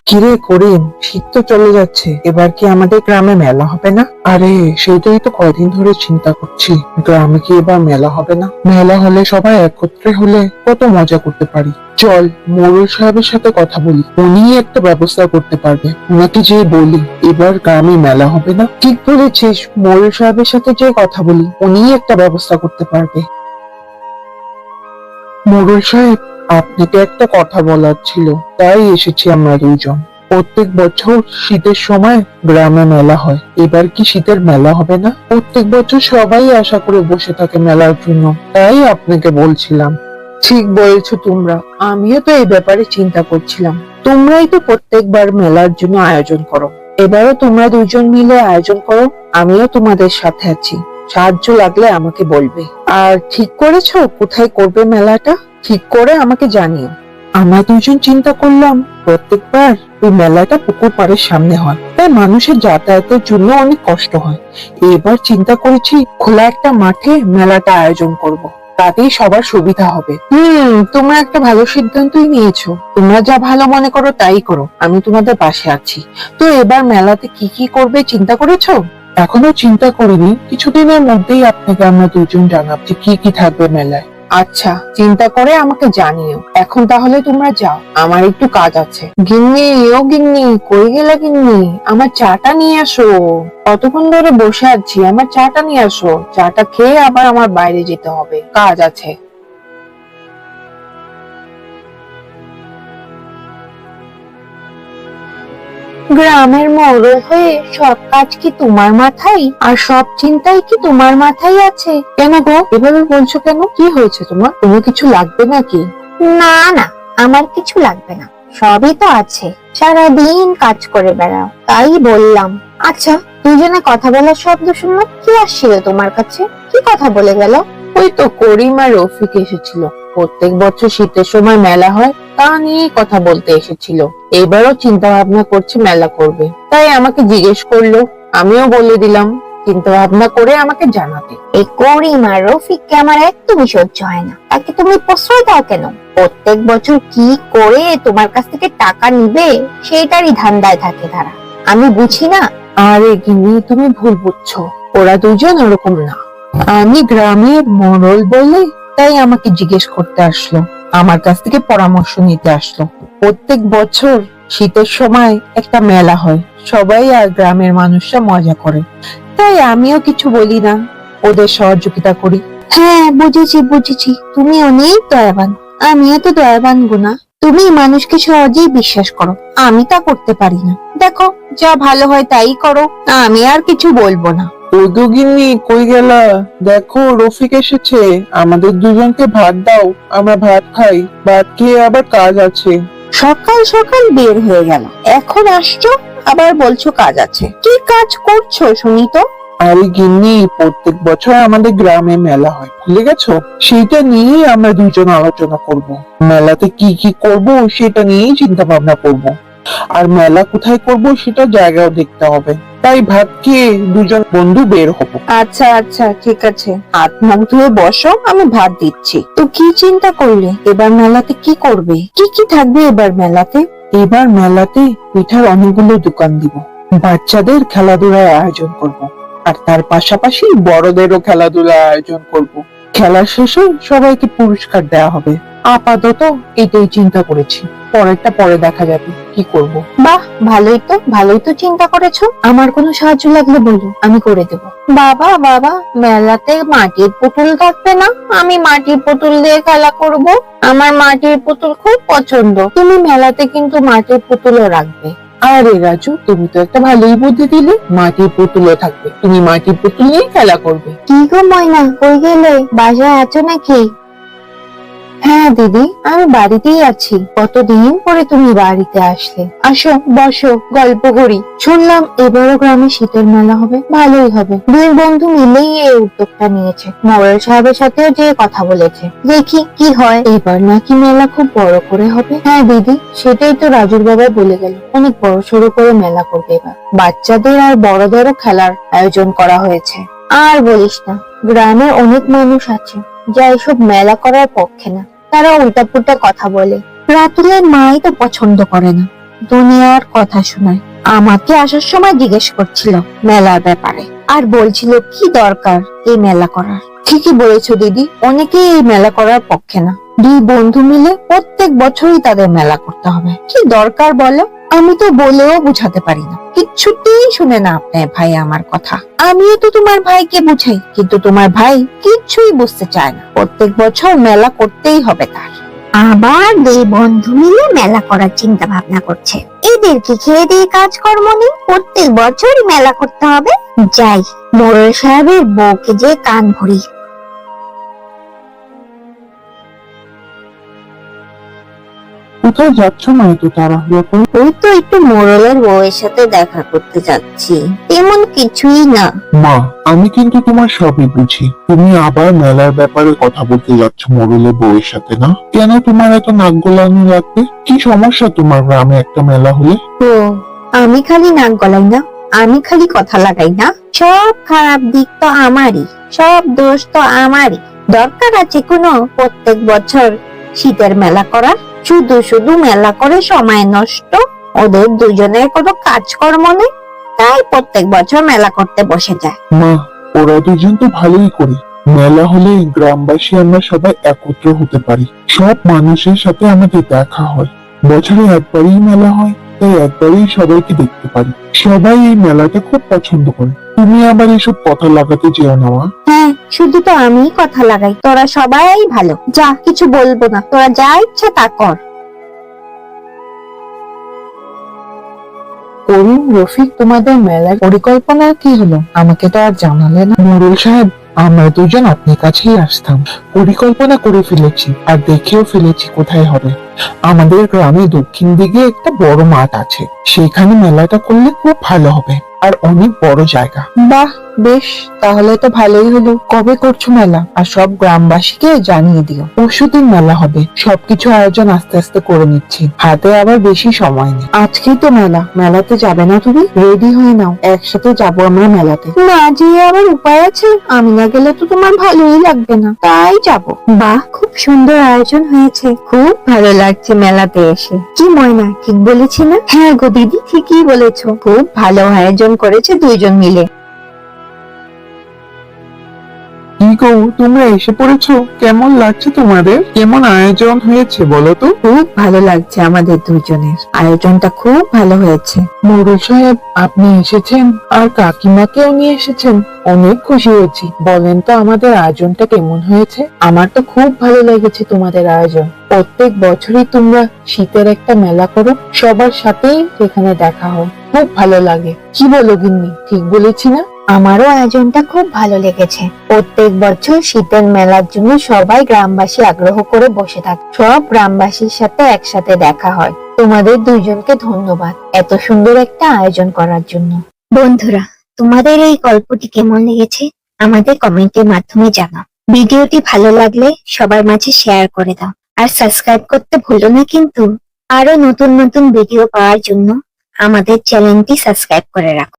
কিরে করিম, শীত তো চলে যাচ্ছে, এবার কি আমাদের গ্রামে মেলা হবে না? আরে সেটাই তো কয়দিন ধরে চিন্তা করছি, গ্রামে কি এবার মেলা হবে না? মেলা হলে সবাই একত্রে হলে কত মজা করতে পারি। চল মোড়ল সাহেবের সাথে কথা বলি, উনি একটা ব্যবস্থা করতে পারবে। ওনাকে যে বলি এবার গ্রামে মেলা হবে না। ঠিক বলেছিস, মোড়ল সাহেবের সাথে যে কথা বলি উনি একটা ব্যবস্থা করতে পারবে। মোড়ল সাহেব, আপনাকে একটা কথা বলার ছিল, তাই এসেছি আমরা দুইজন। প্রত্যেক বছর শীতের সময় গ্রামে মেলা হয়, এবার কি শীতের মেলা হবে না? প্রত্যেক বছর সবাই আশা করে বসে থাকে মেলার জন্য, তাই আপনাকে বলছিলাম। ঠিক বলেছো তোমরা, আমিও তো এই ব্যাপারে চিন্তা করছিলাম। তোমরাই তো প্রত্যেকবার মেলার জন্য আয়োজন করো, এবারও তোমরা দুইজন মিলে আয়োজন করো, আমিও তোমাদের সাথে আছি। সাহায্য লাগলে আমাকে বলবে। আর ঠিক করেছো কোথায় করবে মেলাটা? ঠিক করে আমাকে জানিও। আমরা দুজন চিন্তা করলাম প্রত্যেকবার ওই মেলাটা পুকুর পাড়ের সামনে হয়, তাই মানুষের যাতায়াতের জন্য অনেক কষ্ট হয়। এবার চিন্তা করেছি খোলা একটা মাঠে মেলাটা আয়োজন করব, তাতেই সবার সুবিধা হবে। তোমরা একটা ভালো সিদ্ধান্তই নিয়েছো। তোমরা যা ভালো মনে করো তাই করো, আমি তোমাদের পাশে আছি। তো এবার মেলাতে কি কি করবে চিন্তা করেছো? এখনো চিন্তা করিনি, কিছুদিনের মধ্যেই আপনাকে আমরা দুজন জানাচ্ছি কি কি থাকবে মেলায়। আচ্ছা, চিন্তা করে আমাকে জানিও। এখন তাহলে তোমরা যাও, আমার একটু কাজ আছে। গিন্নি, ও গিন্নি, কই গেলে গিন্নি? আমার চাটা নিয়ে আসো। কতক্ষণ ধরে বসে আছি, আমার চাটা নিয়ে আসো। চাটা খেয়ে আবার আমার বাইরে যেতে হবে, কাজ আছে। গ্রামের মোড়ল হয়ে সব কাজ কি তোমার মাথায়, আর সব চিন্তাই কি তোমার মাথায় আছে? কেন গো এভাবে বলছো কেন? কি হয়েছে তোমার? কোনো কিছু লাগবে নাকি? না না, আমার কিছু লাগবে না, সবই তো আছে। সারাদিন কাজ করে বেড়াও, তাই বললাম। আচ্ছা, দুজনে কথা বলার শব্দ শুনলো, কি আসছিল তোমার কাছে? কি কথা বলে গেল? ওই তো করিম আর রফিক এসেছিল। প্রত্যেক বছর শীতের সময় মেলা হয়, তা নিয়ে কথা বলতে এসেছিল। এবারও চিন্তা ভাবনা করছে মেলা করবে, তাই আমাকে জিজ্ঞেস করলো। আমিও বলে দিলাম চিন্তা ভাবনা করে আমাকে জানাতে। এই করিম আর রফিককে আমার একদমই সহ্য হয় না। তাকে তুমি প্রশ্রয় দাও কেন? প্রত্যেক বছর কি করে তোমার কাছ থেকে টাকা নিবে সেইটারই ধান্দায় থাকে তারা। আমি বুঝি না। আরে গিন্নি, তুমি ভুল বুঝছো, ওরা দুজন ওরকম না। আমি গ্রামের মোড়ল বলে তাই আমাকে জিজ্ঞেস করতে আসলো, আমার কাছ থেকে পরামর্শ নিতে আসলো। প্রত্যেক বছর শীতের সময় একটা মেলা হয়, সবাই আর গ্রামের মানুষরা মজা করে, তাই আমিও কিছু বলি না, ওদের সহযোগিতা করি। হ্যাঁ, বুঝেছি বুঝেছি, তুমি অনেক দয়াবান। আমিও তো দয়াবান গুনা। তুমি মানুষকে সহজেই বিশ্বাস করো, আমি তা করতে পারি না। দেখো, যা ভালো হয় তাই করো, আমি আর কিছু বলবো না। ওগো গিন্নি, কই গেলা? দেখো রফিক এসেছে, আমাদের দুজনকে ভাত দাও, আমরা ভাত খাই, ভাত খেয়ে আবার কাজ আছে। সকাল সকাল বের হয়ে গেল, এখন আসছো আবার বলছো কাজ আছে। কি কাজ করছো শুনি তো? আরে গিন্নি, প্রত্যেক বছর আমাদের গ্রামে মেলা হয়, ভুলে গেছো? সেটা নিয়েই আমরা দুজন আলোচনা করব। মেলাতে কি কি করব সেটা নিয়েই চিন্তা ভাবনা করব। আর মেলা কোথায় করব সেটা জায়গাও দেখতে হবে, তাই ভাত খেয়ে দুজন বন্ধু বের হব। আচ্ছা আচ্ছা, ঠিক আছে, হাত মুখ ধুয়ে বসো, আমি ভাত দিচ্ছি। তো কি চিন্তা করলে এবার মেলাতে কি করবে? কি কি থাকবে এবার মেলাতে? এবার মেলাতে পিঠার অনেকগুলো দোকান দিব, বাচ্চাদের খেলাধুলার আয়োজন করব, আর তার পাশাপাশি বড়দেরও খেলাধুলার আয়োজন করব। খেলার শেষে সবাইকে পুরস্কার দেওয়া হবে। আপাতত এটাই চিন্তা করেছি, পরেরটা পরে দেখা যাবে কি করব। বাহ, ভালোই তো চিন্তা করেছো। আমার কোনো সাহায্য লাগলে বলো, আমি করে দেব। বাবা বাবা, মেলাতে মাটির পুতুল থাকবে না? আমি মাটির পুতুল দিয়ে খেলা করব। আমার মাটির পুতুল খুব পছন্দ। তুমি মেলাতে কিন্তু মাটির পুতুলও রাখবে। আরে রাজু, তুমি তো একটা ভালোই বুদ্ধি দিলে, মাটির পুতুলও থাকবে, তুমি মাটির পুতুল নিয়ে খেলা করবে। কি গো ময়না, কই গেলে? বাসায় আছো নাকি? হ্যাঁ দিদি, আমি বাড়িতেই আছি। কতদিন পরে তুমি বাড়িতে আসলে। আসো বসো, গল্প করি। শুনলাম এবারও গ্রামে শীতের মেলা হবে, ভালোই হবে। দুই বন্ধু মিলেই এই উদ্যোগটা নিয়েছে, মোড়ল সাহেবের সাথেও যে কথা বলেছে। দেখি কি হয়। এবার নাকি মেলা খুব বড় করে হবে। হ্যাঁ দিদি, সেটাই তো রাজুর বাবা বলে গেল, অনেক বড় সড়ো করে মেলা করবে এবার। বাচ্চাদের আর বড়দেরও খেলার আয়োজন করা হয়েছে। আর বলিস না, গ্রামের অনেক মানুষ আছে যা এসব মেলা করার পক্ষে না, তারা উল্টাপুল্টা কথা বলে। রাতুলের মাই তো পছন্দ করে না, দুনিয়ার কথা শোনায়। আমাকে আসার সময় জিজ্ঞেস করছিল মেলার ব্যাপারে, আর বলছিল কি দরকার এই মেলা করার। ঠিকই বলেছো দিদি, অনেকেই এই মেলা করার পক্ষে না। দুই বন্ধু মিলে প্রত্যেক বছরই তাদের মেলা করতে হবে। কি দরকার বলো? আমি তো বলেও বুঝাতে পারি না, কিচ্ছুতেই শুনে না আপনার ভাই আমার কথা। আমিও তো তোমার ভাইকে বুঝাই, কিন্তু তোমার ভাই কিচ্ছুই বুঝতে চায় না। প্রত্যেক বছর মেলা করতেই হবে তার। আবার দুই বন্ধু মিলে মেলা করার চিন্তা ভাবনা করছে। এদেরকে খেয়ে দিয়ে কাজকর্ম নেই, প্রত্যেক বছরই মেলা করতে হবে। যাই, মোড়ল সাহেবের বউকে যে কান ভরি। কোথায় যাচ্ছ না এত তাড়াহুড়ো করে? ওই তো একটু মোড়লের বউয়ের সাথে দেখা করতে যাচ্ছি, তেমন কিছুই না। মা, আমি কিন্তু তোমার সবই বুঝি। তুমি আবার মেলার ব্যাপারে কথা বলতে যাচ্ছ মোড়লের বউয়ের সাথে, না? কেন তোমার এত নাক গলানো লাগবে? কি সমস্যা তোমার গ্রামে একটা মেলা হলে? ও, আমি খালি নাক গলাই না, আমি খালি কথা লাগাই না। সব খারাপ দিক তো আমারই, সব দোষ তো আমারই। দরকার আছে কোনো প্রত্যেক বছর শীতের মেলা করার? শুধু শুধু মেলা করে সময় নষ্ট। ওদের দুজনের কোনো কাজকর্ম নেই, তাই প্রত্যেক বছর মেলা করতে বসে যায়। মা, ওরা দুজন তো ভালোই করে। মেলা হলে গ্রামবাসী আমরা সবাই একত্র হতে পারি, সব মানুষের সাথে আমাদের দেখা হয়। বছরে একবারই মেলা হয়, তাই একবারই সবাইকে দেখতে পারি। সবাই এই মেলাটা খুব পছন্দ করে। তুমি আবার এসব কথা লাগাতে যেও না মা। হ্যাঁ, শুধু তো আমিই কথা লাগাই, তোরা সবাই ভালো। যা, কিছু বলবো না, তোরা যা ইচ্ছা তা কর। অরুণ, রফিক, তোমাদের মেলার পরিকল্পনা কি হলো? আমাকে তো আর জানালে না। মোড়ল সাহেব, আমরা দুজন আপনার কাছেই আসতাম। পরিকল্পনা করে ফেলেছি আর দেখেও ফেলেছি কোথায় হবে। আমাদের গ্রামে দক্ষিণ দিকে একটা বড় মাঠ আছে, সেখানে মেলাটা করলে খুব ভালো হবে, আর অনেক বড় জায়গা। বাহ, বেশ, তাহলে তো ভালোই হলো। কবে করছো মেলা? আর সব গ্রামবাসীকে জানিয়ে দিও। পরশুদিন মেলা হবে। সবকিছু আয়োজন আস্তে আস্তে করে নিচ্ছি, হাতে আবার বেশি সময় নেই। আজকেই তো মেলা, মেলাতে যাবে না তুমি? রেডি হয়ে নাও, একসাথে যাবো আমরা মেলাতে। না যেয়ে আবার উপায় আছে? আমি না গেলে তো তোমার ভালোই লাগবে না, তাই যাব। বাহ, খুব সুন্দর আয়োজন হয়েছে, খুব ভালো লাগছে মেলাতে এসে। কি ময়না, ঠিক বলেছি না? হ্যাঁ গো দিদি, ঠিকই বলেছো, খুব ভালো আয়োজন করেছে দুইজন মিলে। কি গো, তোমরা এসে পড়েছো? কেমন লাগছে তোমাদের? কেমন আয়োজন হয়েছে বলো তো? খুব ভালো লাগছে আমাদের দুজনের, আয়োজনটা খুব ভালো হয়েছে। মোড়ল সাহেব, আপনি এসেছেন আর কাকিমাকেও নিয়ে এসেছেন, অনেক খুশি হয়েছি। বলেন তো আমাদের আয়োজনটা কেমন হয়েছে? আমার তো খুব ভালো লেগেছে তোমাদের আয়োজন। প্রত্যেক বছরই তোমরা শীতের একটা মেলা করো, সবার সাথেই সেখানে দেখা হয়, খুব ভালো লাগে। কি বলো গিন্নি, ঠিক বলেছি না? আমারও আয়োজনটা খুব ভালো লেগেছে। প্রত্যেক বছর শীতের মেলার জন্য সবাই গ্রামবাসী আগ্রহ করে বসে থাকে, সব গ্রামবাসীর সাথে একসাথে দেখা হয়। তোমাদের দুইজনকে ধন্যবাদ এত সুন্দর একটা আয়োজন করার জন্য। বন্ধুরা, তোমাদের এই গল্পটি কেমন লেগেছে আমাদের কমেন্টের মাধ্যমে জানাও। ভিডিওটি ভালো লাগলে সবার মাঝে শেয়ার করে দাও, আর সাবস্ক্রাইব করতে ভুলো না কিন্তু। আরো নতুন নতুন ভিডিও পাওয়ার জন্য আমাদের চ্যানেলটি সাবস্ক্রাইব করে রাখো।